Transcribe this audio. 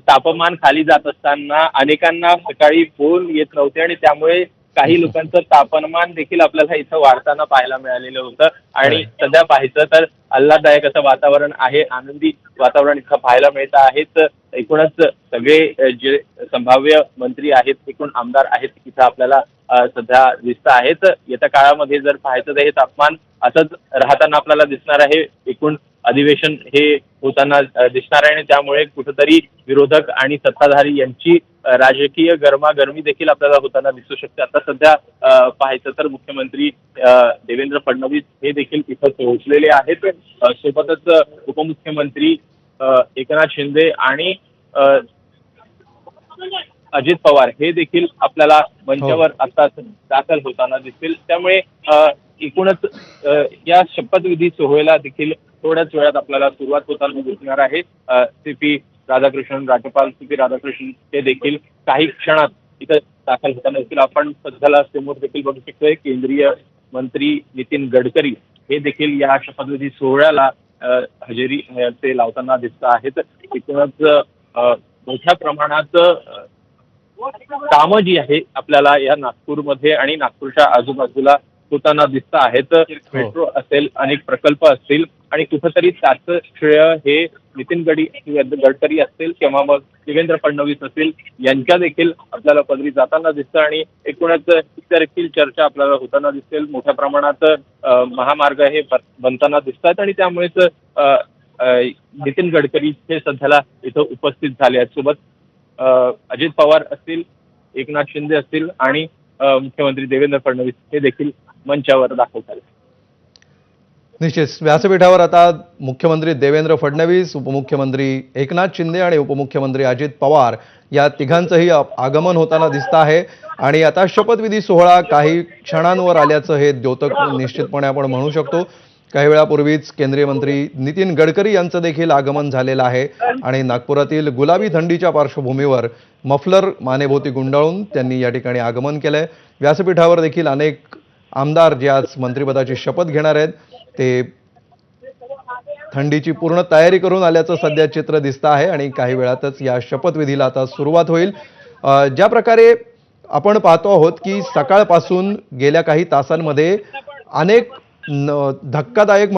तापमान खाली जात असताना अनेकांना सकाळी फोन येत नव्हते आणि त्यामुळे काही लोकांचं तापमान देखील आपल्याला इथं वाढताना पाहायला मिळालेलं होतं. आणि खरंय. सध्या पाहायचं तर आल्हाददायक असं वातावरण आहे, आनंदी वातावरण इथं पाहायला मिळत आहेच. एकूणच सगळे जे संभाव्य मंत्री आहेत, एकूण आमदार आहेत, इथं आपल्याला सध्या दिसत आहेत. येत्या काळामध्ये जर पाहायचं तर हे तापमान असंच राहताना आपल्याला दिसणार आहे. एकूण अधिवेशन हे होताना दिसणार आहे आणि त्यामुळे कुठेतरी विरोधक आणि सत्ताधारी यांची राजकीय गरमागरमी देखील आपल्याला होताना दिसू शकते. आता सध्या पाहायचं तर मुख्यमंत्री देवेंद्र फडणवीस हे देखील इथं पोहोचलेले आहेत. सोबतच उपमुख्यमंत्री एकनाथ शिंदे आणि अजित पवार हे देखील आपल्याला हो. मंचावर आता दाखल होताना दिसतील. त्यामुळे एकूणच या शपथविधी सोहळ्याला देखील थोड्याच वेळात आपल्याला सुरुवात होताना दिसणार आहे. सी राधाकृष्णन, राज्यपाल सी राधाकृष्णन हे देखील काही क्षणात इथं दाखल होताना दिसतील. आपण सध्याला समोर देखील बघू शकतोय केंद्रीय मंत्री नितीन गडकरी हे देखील या शपथविधी सोहळ्याला हजेरी ते लावताना दिसत आहेत. एकूणच मोठ्या प्रमाणात कामं जी आहे आपल्याला या नागपूरमध्ये आणि नागपूरच्या आजूबाजूला होताना दिसत आहेत. हो. मेट्रो असेल, अनेक प्रकल्प असतील आणि कुठेतरी त्याचं श्रेय हे नितीन गडकरी असतील किंवा मग देवेंद्र फडणवीस असतील यांच्या देखील आपल्याला पदरी जाताना दिसतं. आणि एकूणच इतर देखील चर्चा आपल्याला होताना दिसेल. मोठ्या प्रमाणात महामार्ग हे बनताना दिसतात आणि त्यामुळेच नितीन गडकरी हे सध्याला इथं उपस्थित झाले आहेत. सोबत अजित पवार असतील, एकनाथ शिंदे असतील आणि मुख्यमंत्री देवेंद्र फडणवीस हे देखील मंचावर दाखल झाले. निश्चित व्यासपीठावर आता मुख्यमंत्री देवेंद्र फडणवीस, उपमुख्यमंत्री एकनाथ शिंदे आणि उपमुख्यमंत्री अजित पवार या तिघांचंही आगमन होताना दिसत आहे. आणि आता शपथविधी सोहळा काही क्षणांवर आल्याचं हे द्योतक निश्चितपणे आपण म्हणू शकतो. काही वेळापूर्वीच केंद्रीय मंत्री नितीन गडकरी यांचं देखील आगमन झालेलं आहे आणि नागपुरातील गुलाबी थंडीच्या पार्श्वभूमीवर मफलर मानेभोवती गुंडाळून त्यांनी या ठिकाणी आगमन केलंय. व्यासपीठावर देखील अनेक आमदार जे आज मंत्रिपदाची शपथ घेणार आहेत ते थंडीची पूर्ण तयारी करून आल्याचं सध्या चित्र दिसतं आहे आणि काही वेळातच या शपथविधीला आता सुरुवात होईल. ज्या प्रकारे आपण पाहतो आहोत की सकाळपासून गेल्या काही तासांमध्ये अनेक धक्कादायक